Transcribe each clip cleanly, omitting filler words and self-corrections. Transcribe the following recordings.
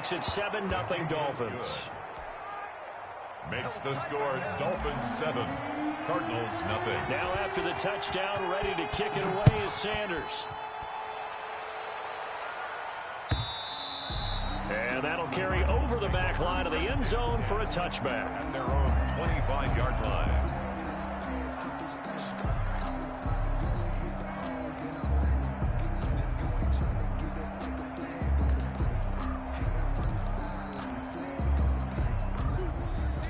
makes it 7-0 Dolphins. Makes the score Dolphins 7, Cardinals 0. Now after the touchdown, ready to kick it away is Sanders. And that'll carry over the back line of the end zone for a touchback. At their own 25-yard line.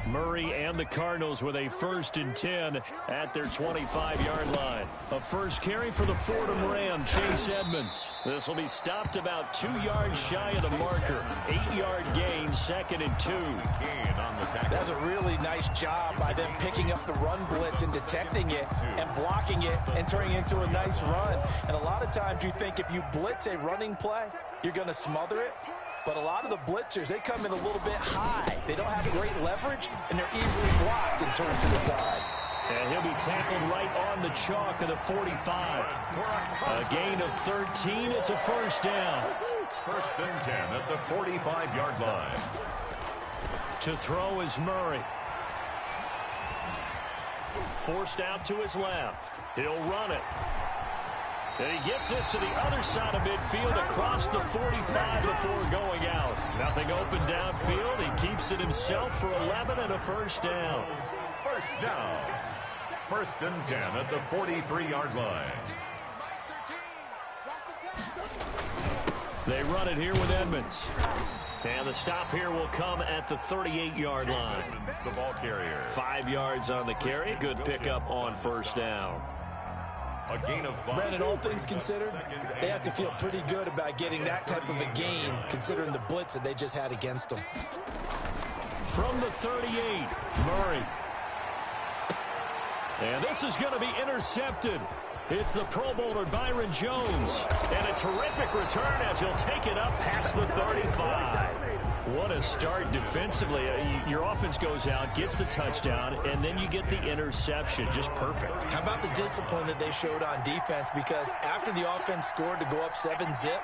Murray and the Cardinals with a 1st and 10 at their 25-yard line. A first carry for the Fordham Ram, Chase Edmonds. This will be stopped about 2 yards shy of the marker. 8-yard gain, 2nd and 2. That's a really nice job by them picking up the run blitz and detecting it and blocking it and turning it into a nice run. And a lot of times you think if you blitz a running play, you're going to smother it. But a lot of the blitzers, they come in a little bit high. They don't have great leverage, and they're easily blocked and turned to the side. And he'll be tackled right on the chalk of the 45. A gain of 13. It's a first down. 1st and 10 at the 45-yard line. To throw is Murray. Forced out to his left. He'll run it. And he gets this to the other side of midfield across the 45 before going out. Nothing open downfield. He keeps it himself for 11 and a first down. First down. 1st and 10 at the 43-yard line. They run it here with Edmonds. And the stop here will come at the 38-yard line. The ball carrier. 5 yards on the carry. Good pickup on first down. A gain of 5. Brandon, all things considered, they have to feel pretty good about getting that type of a gain, considering the blitz that they just had against them. From the 38, Murray. And this is going to be intercepted. It's the Pro Bowler Byron Jones. And a terrific return as he'll take it up past the 35. What a start defensively. Your offense goes out, gets the touchdown, and then you get the interception. Just perfect. How about the discipline that they showed on defense? Because after the offense scored to go up 7-zip,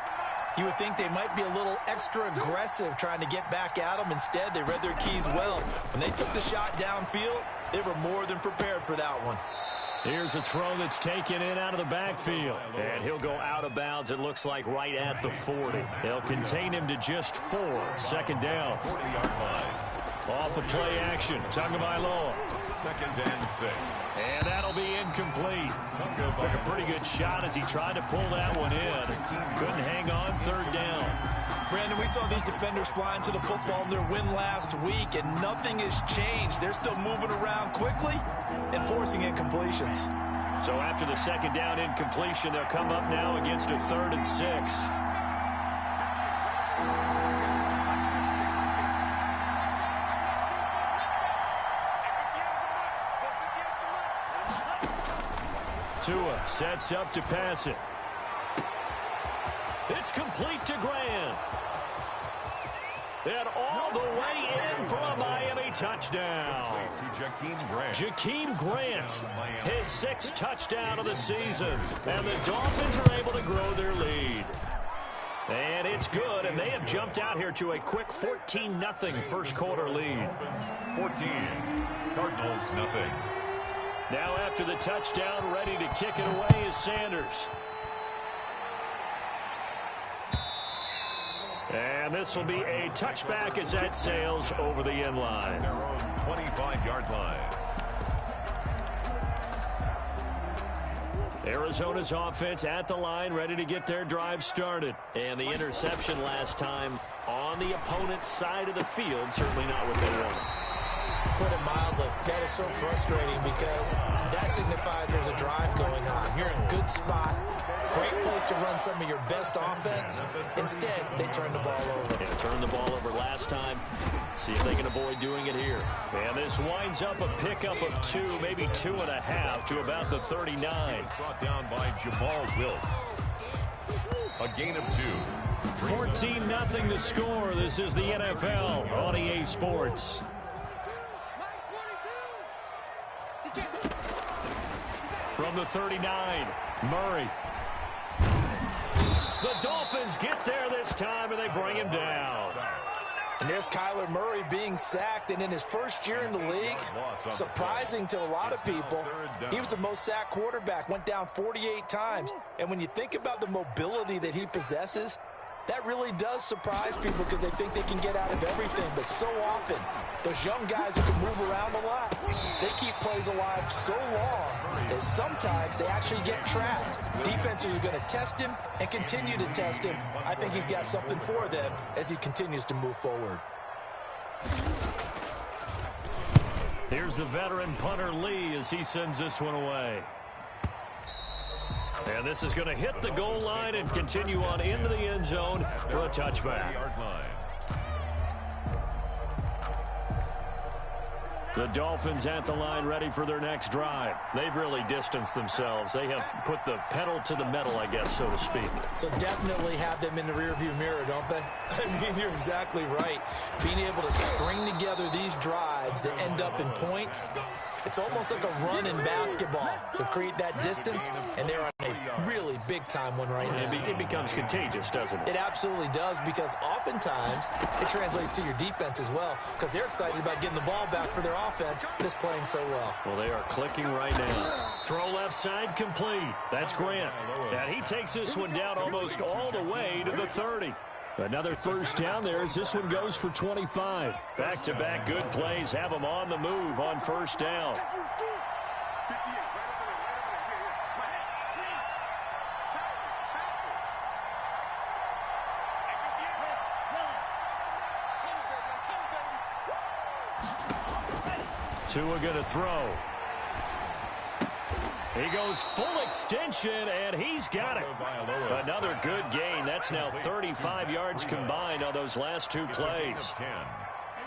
you would think they might be a little extra aggressive trying to get back at them. Instead, they read their keys well. When they took the shot downfield, they were more than prepared for that one. Here's a throw that's taken in out of the backfield. And he'll go out of bounds, it looks like, right at the 40. They'll contain him to just 4. 2nd down. 40-yard line. Off of play action. Tagovailoa. 2nd and 6. And that'll be incomplete. Took a pretty good shot as he tried to pull that one in. Couldn't hang on. 3rd down. Brandon, we saw these defenders flying to the football in their win last week, and nothing has changed. They're still moving around quickly and forcing incompletions. So after the 2nd down incompletion, they'll come up now against a 3rd and 6. Tua sets up to pass it. It's complete to Grant. And all the way in for a Miami touchdown. Jakeem Grant, his 6th touchdown of the season. And the Dolphins are able to grow their lead. And it's good, and they have jumped out here to a quick 14-0 first quarter lead. 14, Cardinals 0. Now after the touchdown, ready to kick it away is Sanders. And this will be a touchback as that sails over the end line. Their own 25-yard line. Arizona's offense at the line, ready to get their drive started. And the interception last time on the opponent's side of the field, certainly not what they wanted. Put it mildly, that is so frustrating because that signifies there's a drive going on. You're in a good spot. Great place to run some of your best offense. Instead, they turn the ball over. Yeah, turned the ball over last time. See if they can avoid doing it here. And this winds up a pickup of 2, maybe 2.5 to about the 39. Brought down by Jamal Wilkes. A gain of 2. 14-0 the score. This is the NFL on EA Sports. From the 39, Murray. The Dolphins get there this time, and they bring him down. And there's Kyler Murray being sacked, and in his first year in the league, surprising to a lot of people, he was the most sacked quarterback, went down 48 times. And when you think about the mobility that he possesses, that really does surprise people because they think they can get out of everything. But so often, those young guys who can move around a lot, they keep plays alive so long that sometimes they actually get trapped. Defenses are going to test him and continue to test him. I think he's got something for them as he continues to move forward. Here's the veteran punter Lee as he sends this one away. And this is going to hit the goal line and continue on into the end zone for a touchback. The Dolphins at the line ready for their next drive. They've really distanced themselves. They have put the pedal to the metal, I guess, so to speak. So definitely have them in the rearview mirror, don't they? I mean, you're exactly right. Being able to string together these drives that end up in points, it's almost like a run in basketball to create that distance, and they're on a really big-time one right now. It becomes contagious, doesn't it? It absolutely does, because oftentimes it translates to your defense as well, because they're excited about getting the ball back for their offense that's playing so well. Well, they are clicking right now. Throw left side complete. That's Grant. And he takes this one down almost all the way to the 30. Another first down there as this one goes for 25. Back-to-back good plays have them on the move on first down. Tua going to throw. He goes full extension, and he's got it. Another good gain. That's now 35 yards combined on those last two plays.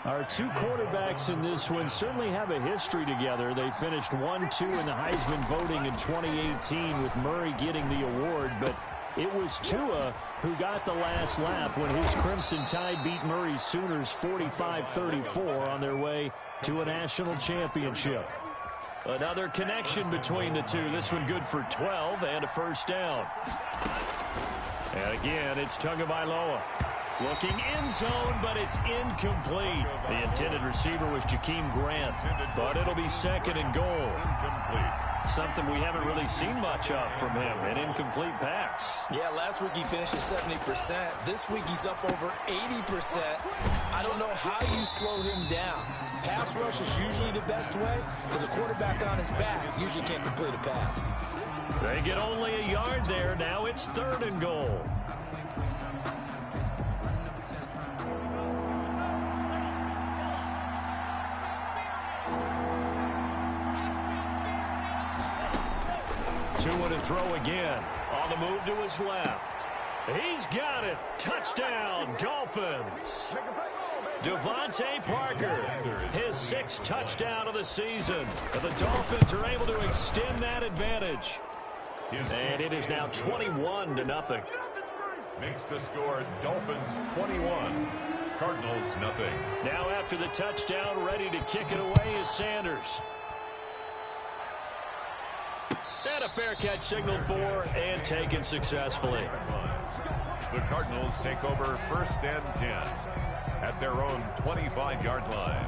Our two quarterbacks in this one certainly have a history together. They finished 1-2 in the Heisman voting in 2018 with Murray getting the award, but it was Tua who got the last laugh when his Crimson Tide beat Murray's Sooners 45-34 on their way to a national championship. Another connection between the two. This one good for 12 and a first down. And again, it's Tagovailoa. Looking end zone, but it's incomplete. The intended receiver was Jakeem Grant, but it'll be second and goal. Something we haven't really seen much of from him, an incomplete pass. Yeah, last week he finished at 70%. This week he's up over 80%. I don't know how you slow him down. Pass rush is usually the best way because a quarterback on his back usually can't complete a pass. They get only a yard there. Now it's third and goal. Tua to throw again. On the move to his left. He's got it. Touchdown, Dolphins. Devontae Parker, his sixth touchdown of the season. The Dolphins are able to extend that advantage. And it is now 21-0. Makes the score Dolphins 21, Cardinals nothing. Now after the touchdown, ready to kick it away is Sanders. And a fair catch signaled for and taken successfully. The Cardinals take over first and 10 at their own 25-yard line.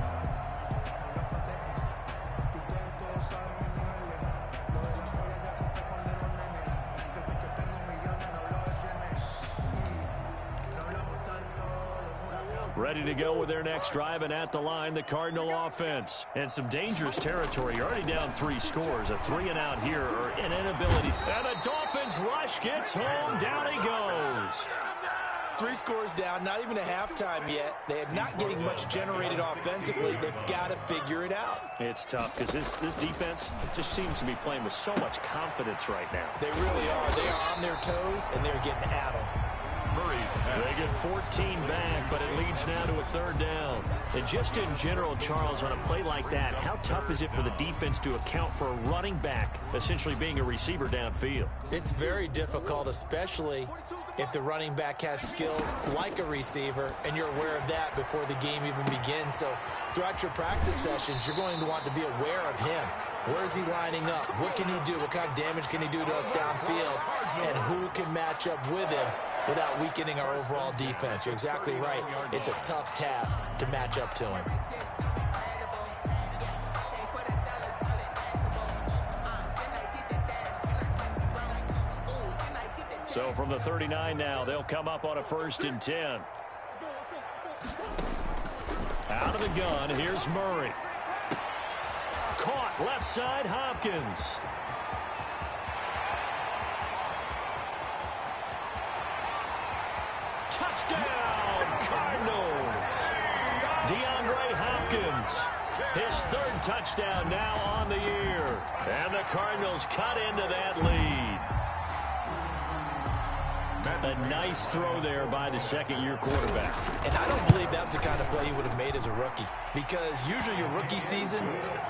Ready to go with their next drive, and at the line, the Cardinal offense. And some dangerous territory. You're already down 3 scores. A 3-and-out here, or an inability. And the Dolphins rush gets home. Down he goes. 3 scores down, not even a halftime yet. They are not getting much generated offensively. They've got to figure it out. It's tough because this defense just seems to be playing with so much confidence right now. They really are. They are on their toes, and they're getting at them. They get 14 back, but it leads now to a third down. And just in general, Charles, on a play like that, how tough is it for the defense to account for a running back essentially being a receiver downfield? It's very difficult, especially if the running back has skills like a receiver, and you're aware of that before the game even begins. So throughout your practice sessions, you're going to want to be aware of him. Where is he lining up? What can he do? What kind of damage can he do to us downfield? And who can match up with him? without weakening our overall defense. You're exactly right. It's a tough task to match up to him. So from the 39 now, they'll come up on a 1st and 10. Out of the gun, here's Murray. Caught left side, Hopkins. Touchdown, Cardinals. DeAndre Hopkins, his 3rd touchdown now on the year. And the Cardinals cut into that lead. A nice throw there by the second-year quarterback. And I don't believe that was the kind of play he would have made as a rookie, because usually your rookie season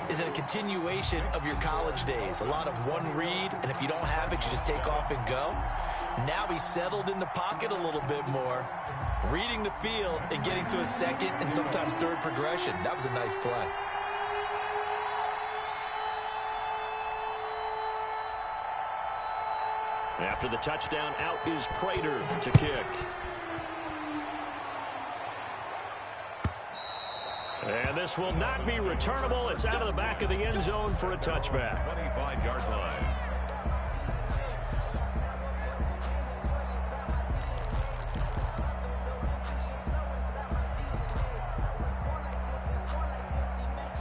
is a continuation of your college days. A lot of one read, and if you don't have it, you just take off and go. Now he's settled in the pocket a little bit more, reading the field and getting to a 2nd and sometimes 3rd progression. That was a nice play. After the touchdown, out is Prater to kick. And this will not be returnable. It's out of the back of the end zone for a touchback. 25-yard line.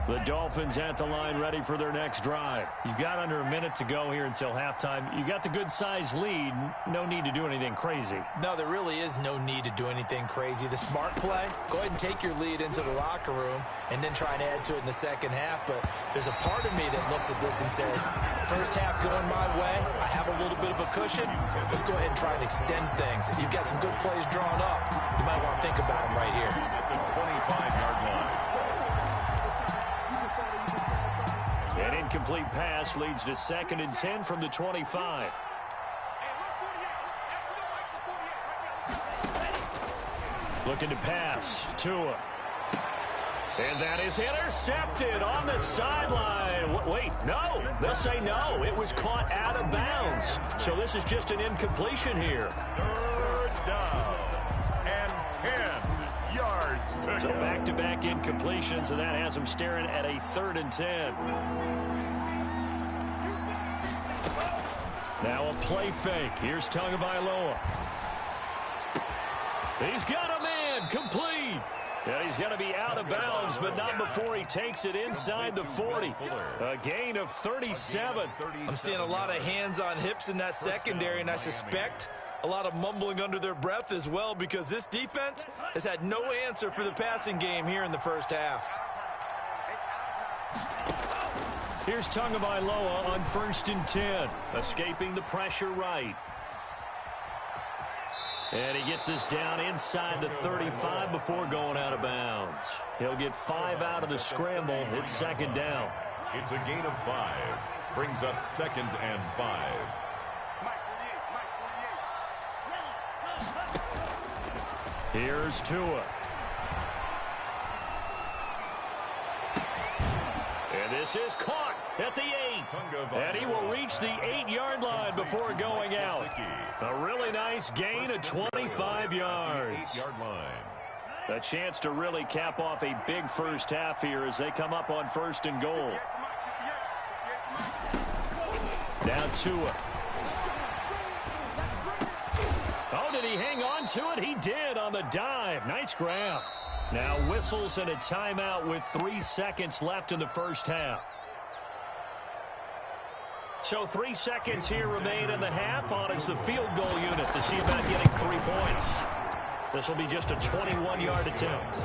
The Dolphins at the line, ready for their next drive. You've got under a minute to go here until halftime. You got the good-sized lead. No need to do anything crazy. No, there really is no need to do anything crazy. The smart play, go ahead and take your lead into the locker room and then try and add to it in the second half. But there's a part of me that looks at this and says, first half going my way, I have a little bit of a cushion. Let's go ahead and try and extend things. If you've got some good plays drawn up, you might want to think about them right here. At the 25-yard line. An incomplete pass leads to 2nd and 10 from the 25. Looking to pass. Tua. And that is intercepted on the sideline. Wait, no. They'll say no. It was caught out of bounds. So this is just an incompletion here. 3rd down and 10 yards to So go. back-to-back incompletions, and that has them staring at a 3rd and 10. Now a play fake. Here's Tagovailoa. He's got a man. Complete. And he's going to be out of bounds, but not before he takes it inside the 40. A gain of 37. I'm seeing a lot of hands on hips in that secondary, and I suspect a lot of mumbling under their breath as well, because this defense has had no answer for the passing game here in the first half. Here's Tagovailoa on 1st and 10. Escaping the pressure right. And he gets this down inside the 35 before going out of bounds. He'll get 5 out of the scramble. It's 2nd down. It's a gain of 5. Brings up 2nd and 5. Here's Tua. And this is caught at the 8. And he will reach the 8-yard line before going out. A really nice gain of 25 yards. 8-yard line. A chance to really cap off a big first half here as they come up on 1st and goal. Now Tua. Oh, did he hang on to it? He did on the dive. Nice grab. Now whistles and a timeout with 3 seconds left in the first half. So 3 seconds here remain in the half on as the field goal unit to see about getting 3 points. This will be just a 21-yard attempt.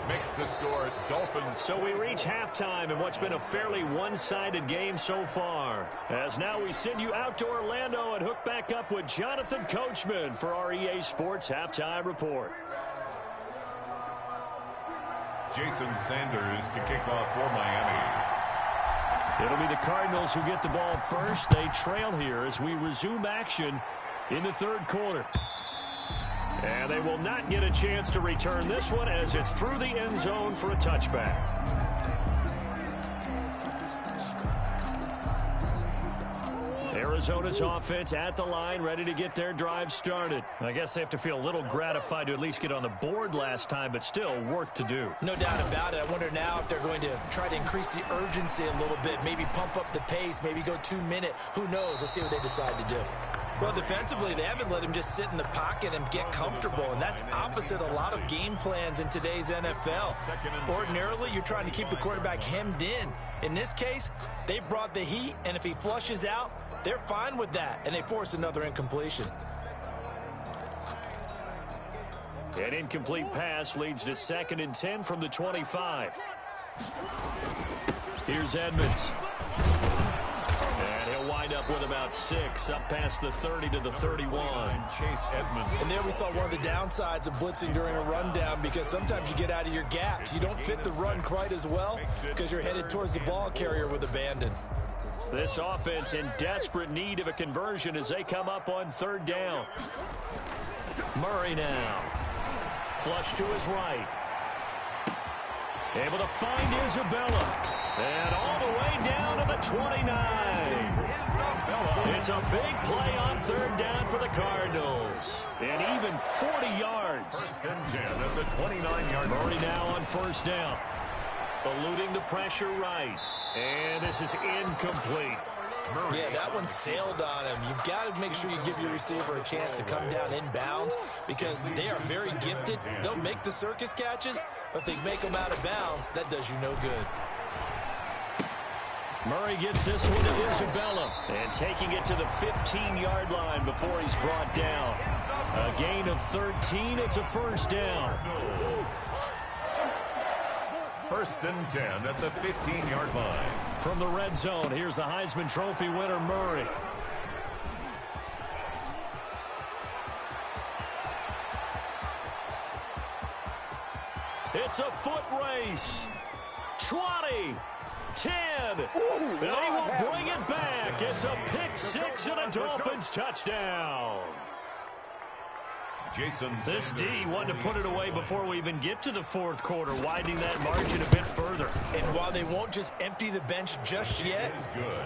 Makes the score Dolphins. So we reach halftime in what's been a fairly one-sided game so far. As now we send you out to Orlando and hook back up with Jonathan Coachman for our EA Sports Halftime Report. Jason Sanders to kick off for Miami. It'll be the Cardinals who get the ball first. They trail here as we resume action in the 3rd quarter. And they will not get a chance to return this one as it's through the end zone for a touchback. Arizona's offense at the line, ready to get their drive started. I guess they have to feel a little gratified to at least get on the board last time, but still work to do. No doubt about it. I wonder now if they're going to try to increase the urgency a little bit, maybe pump up the pace, maybe go 2-minute. Who knows? Let's see what they decide to do. Well, defensively, they haven't let him just sit in the pocket and get comfortable, and that's opposite a lot of game plans in today's NFL. Ordinarily, you're trying to keep the quarterback hemmed in. In this case, they brought the heat, and if he flushes out, they're fine with that, and they force another incompletion. An incomplete pass leads to 2nd and 10 from the 25. Here's Edmonds. And he'll wind up with about 6, up past the 30 to the 31. Chase Edmonds. And there we saw one of the downsides of blitzing during a rundown, because sometimes you get out of your gaps. You don't fit the run quite as well because you're headed towards the ball carrier with abandon. This offense in desperate need of a conversion as they come up on 3rd down. Murray now. Flush to his right. Able to find Isabella. And all the way down to the 29. It's a big play on 3rd down for the Cardinals. And even 40 yards. 1st and 10 at the 29-yard line. Murray now on 1st down. Eluding the pressure right. And this is incomplete. Murray. Yeah, that one sailed on him. You've got to make sure you give your receiver a chance to come down inbounds, because they are very gifted. They'll make the circus catches, but they make them out of bounds. That does you no good. Murray gets this one to Isabella. And taking it to the 15-yard line before he's brought down. A gain of 13. It's a 1st down. 1st and 10 at the 15-yard line. From the red zone, here's the Heisman Trophy winner, Murray. It's a foot race. 20, 10, and he will bring it back. It's a pick-6 and a Dolphins touchdown. This D wanted to put it away before we even get to the 4th quarter, widening that margin a bit further. And while they won't just empty the bench just yet,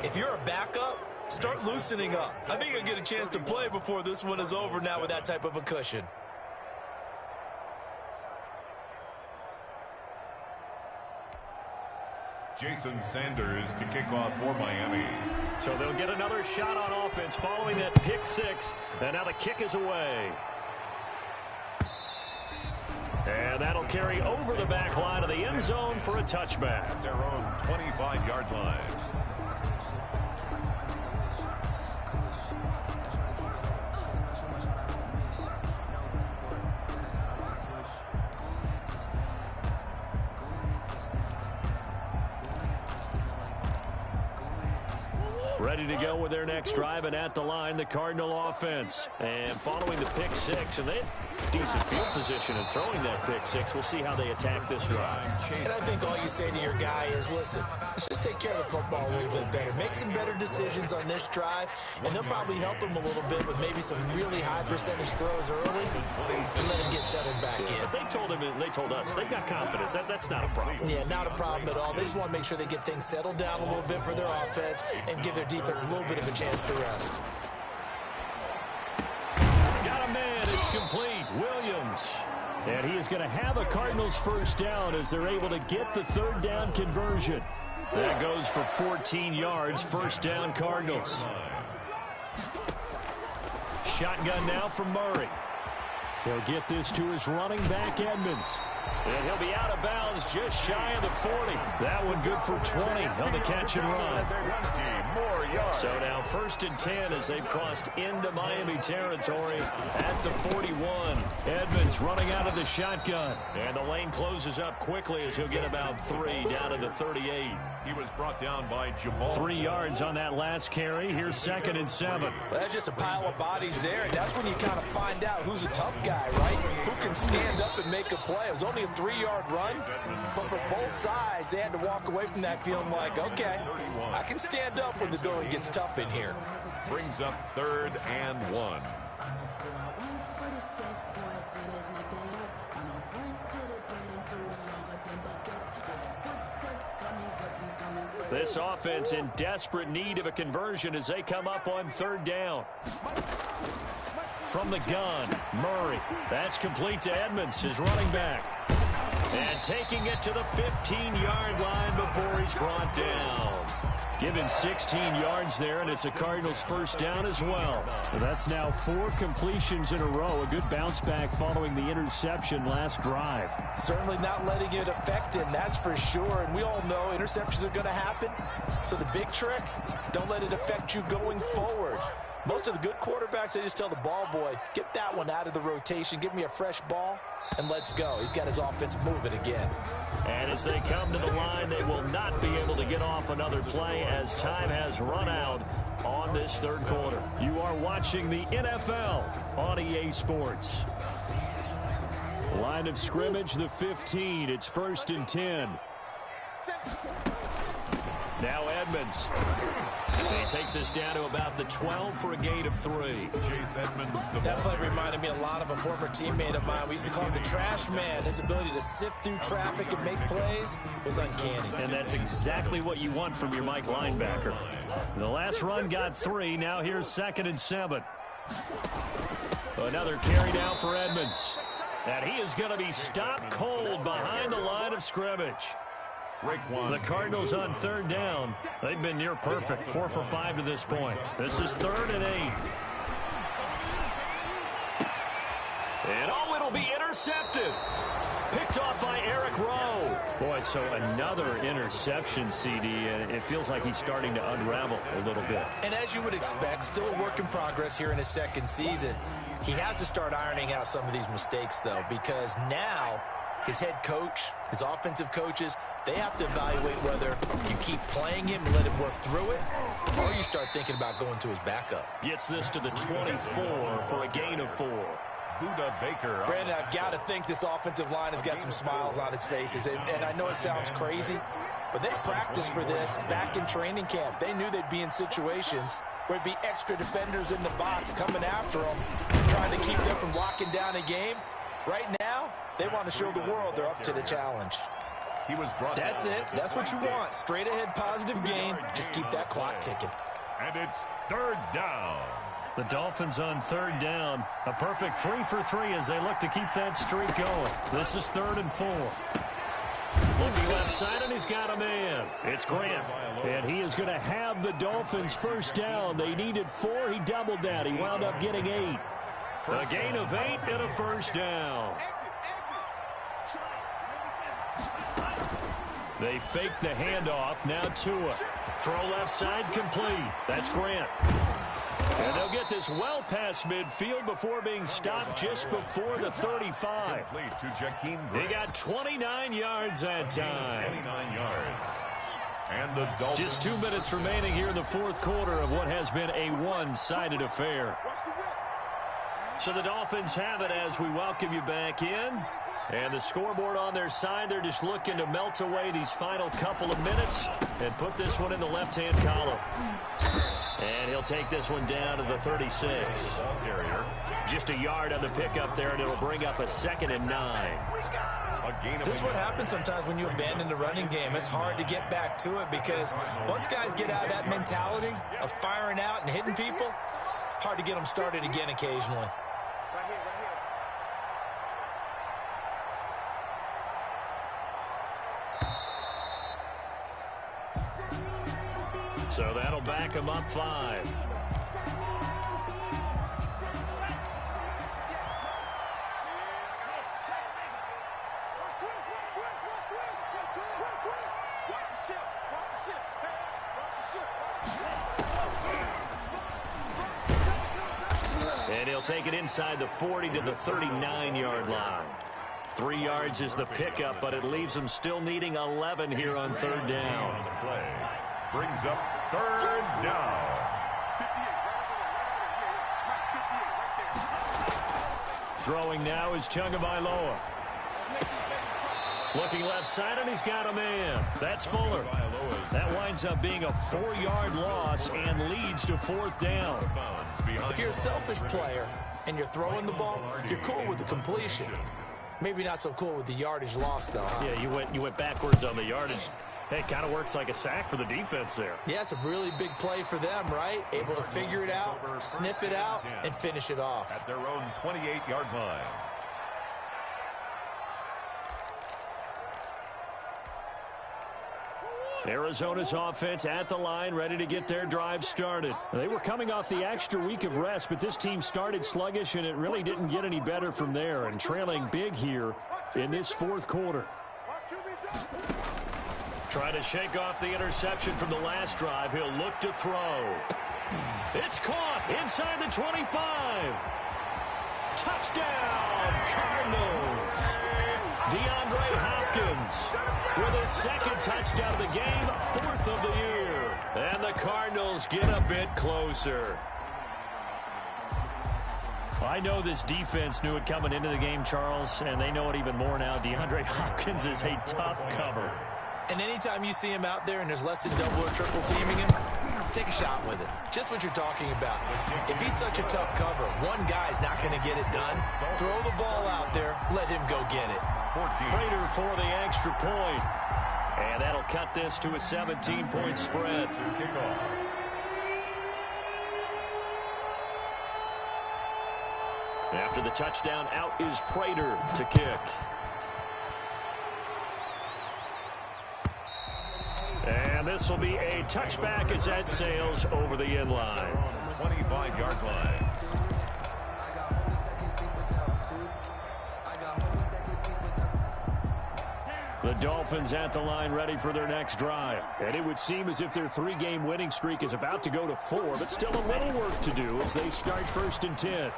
if you're a backup, start loosening up. I think you'll get a chance to play before this one is over now with that type of a cushion. Jason Sanders to kick off for Miami. So they'll get another shot on offense following that pick-6, and now the kick is away. And that'll carry over the back line of the end zone for a touchback. At their own 25-yard line. Ready to go with their next drive, and at the line, the Cardinal offense. And following the pick-6, and they have decent field position in throwing that pick-6. We'll see how they attack this drive. And I think all you say to your guy is, listen, let's just take care of the football a little bit better. Make some better decisions on this drive, and they'll probably help him a little bit with maybe some really high percentage throws early to let him get settled back in. They told him, and they told us, they've got confidence. That's not a problem. Yeah, not a problem at all. They just want to make sure they get things settled down a little bit for their offense and give their defense a little bit of a chance to rest. Got a man. It's complete. Williams. And he is going to have a Cardinals 1st down as they're able to get the 3rd down conversion. That goes for 14 yards. 1st down, Cardinals. Shotgun now from Murray. He'll get this to his running back, Edmonds. And he'll be out of bounds just shy of the 40. That one good for 20 on the catch and run. So now 1st and 10 as they've crossed into Miami territory at the 41. Edmonds running out of the shotgun. And the lane closes up quickly as he'll get about 3 down to the 38. He was brought down by Jamal. 3 yards on that last carry. Here's 2nd and 7. Well, that's just a pile of bodies there, and that's when you kind of find out who's a tough guy, right? Who can stand up and make a play. It was only a 3-yard run, but for both sides, they had to walk away from that feeling like, okay, I can stand up when the going gets tough in here. Brings up 3rd and 1. This offense in desperate need of a conversion as they come up on third down. From the gun, Murray. That's complete to Edmonds, his running back. And taking it to the 15-yard line before he's brought down. Given 16 yards there, and it's a Cardinals first down as well. That's now 4 completions in a row. A good bounce back following the interception last drive. Certainly not letting it affect him, that's for sure. And we all know interceptions are going to happen. So the big trick, don't let it affect you going forward. Most of the good quarterbacks, they just tell the ball boy, get that one out of the rotation, give me a fresh ball, and let's go. He's got his offense moving again. And as they come to the line, they will not be able to get off another play as time has run out on this third quarter. You are watching the NFL on EA Sports. Line of scrimmage, the 15. It's 1st and 10. Now Edmonds. He takes us down to about the 12 for a gain of 3. Chase Edmonds. That play reminded me a lot of a former teammate of mine. We used to call him the trash man. His ability to sift through traffic and make plays was uncanny. And that's exactly what you want from your Mike linebacker. The last run got 3. Now here's 2nd and 7. Another carry down for Edmonds. And he is going to be stopped cold behind the line of scrimmage. The Cardinals on third down. They've been near perfect. 4 for 5 to this point. This is 3rd and 8. And oh, it'll be intercepted. Picked off by Eric Rowe. Boy, so another interception, CD, and it feels like he's starting to unravel a little bit. And as you would expect, still a work in progress here in his 2nd season. He has to start ironing out some of these mistakes, though, because now his head coach, his offensive coaches, they have to evaluate whether you keep playing him and let him work through it, or you start thinking about going to his backup. Gets this to the 24 for a gain of 4. Buda Baker. Brandon, I've got to think this offensive line has got some smiles on its faces, and I know it sounds crazy, but they practiced for this back in training camp. They knew they'd be in situations where there'd be extra defenders in the box coming after them, trying to keep them from locking down a game. Right now, they want to show the world they're up to the challenge. He was brought. That's it. That's what you want. Straight ahead positive game. Just keep that clock ticking. And it's 3rd down. The Dolphins on 3rd down. A perfect 3 for 3 as they look to keep that streak going. This is 3rd and 4. Looking left side, and he's got a man. It's Grant. And he is going to have the Dolphins first down. They needed 4. He doubled that. He wound up getting 8. A gain of 8 and a first down. They fake the handoff. Now Tua. Throw left side complete. That's Grant. And they'll get this well past midfield before being stopped just before the 35. He got 29 yards that time. 29 yards. And the Dolphins. Just 2 minutes remaining here in the fourth quarter of what has been a one-sided affair. So the Dolphins have it as we welcome you back in. And the scoreboard on their side, they're just looking to melt away these final couple of minutes and put this one in the left-hand column. And he'll take this one down to the 36. Just a yard on the pickup there, and it'll bring up a 2nd and 9. This is what happens sometimes when you abandon the running game. It's hard to get back to it because once guys get out of that mentality of firing out and hitting people, hard to get them started again occasionally. So that'll back him up 5. And he'll take it inside the 40 to the 39-yard line. 3 yards is the pickup, but it leaves them still needing 11 here on 3rd down. Brings up 3rd down. Throwing now is Tagovailoa. Looking left side, and he's got a man. That's Fuller. That winds up being a 4-yard loss and leads to 4th down. If you're a selfish player and you're throwing the ball, you're cool with the completion. Maybe not so cool with the yardage loss, though. Huh? Yeah, you went backwards on the yardage. Hey, it kind of works like a sack for the defense there. Yeah, it's a really big play for them, right? Able to figure it out, sniff it out, and finish it off. At their own 28-yard line. Arizona's offense at the line, ready to get their drive started. They were coming off the extra week of rest, but this team started sluggish, and it really didn't get any better from there, and trailing big here in this fourth quarter. Trying to shake off the interception from the last drive. He'll look to throw. It's caught inside the 25. Touchdown, Cardinals. DeAndre Hopkins with his second touchdown of the game, fourth of the year. And the Cardinals get a bit closer. I know this defense knew it coming into the game, Charles, and they know it even more now. DeAndre Hopkins is a tough cover. And anytime you see him out there and there's less than double or triple teaming him, take a shot with it. Just what you're talking about. If he's such a tough cover, one guy's not going to get it done. Throw the ball out there. Let him go get it. Prater for the extra point. And that'll cut this to a 17-point spread. After the touchdown, out is Prater to kick. And this will be a touchback as that sails over the end line. 25-yard line. The Dolphins at the line ready for their next drive. And it would seem as if their three-game winning streak is about to go to 4, but still a little work to do as they start 1st and 10.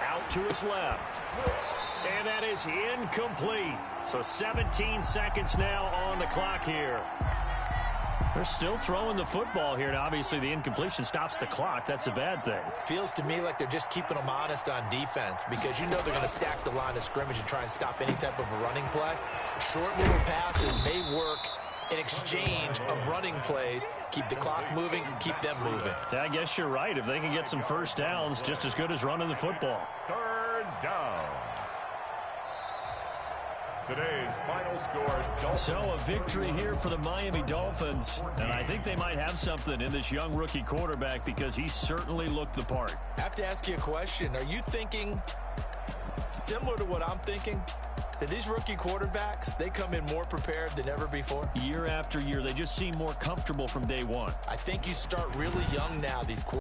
Out to his left. And that is incomplete. So 17 seconds now on the clock here. They're still throwing the football here, and obviously the incompletion stops the clock. That's a bad thing. Feels to me like they're just keeping them honest on defense because you know they're going to stack the line of scrimmage and try and stop any type of a running play. Short little passes may work in exchange of running plays. Keep the clock moving, keep them moving. I guess you're right. If they can get some first downs, just as good as running the football. 3rd down. Today's final score. So a victory here for the Miami Dolphins. And I think they might have something in this young rookie quarterback because he certainly looked the part. I have to ask you a question. Are you thinking similar to what I'm thinking? That these rookie quarterbacks, they come in more prepared than ever before? Year after year, they just seem more comfortable from day one. I think you start really young now, these quarterbacks.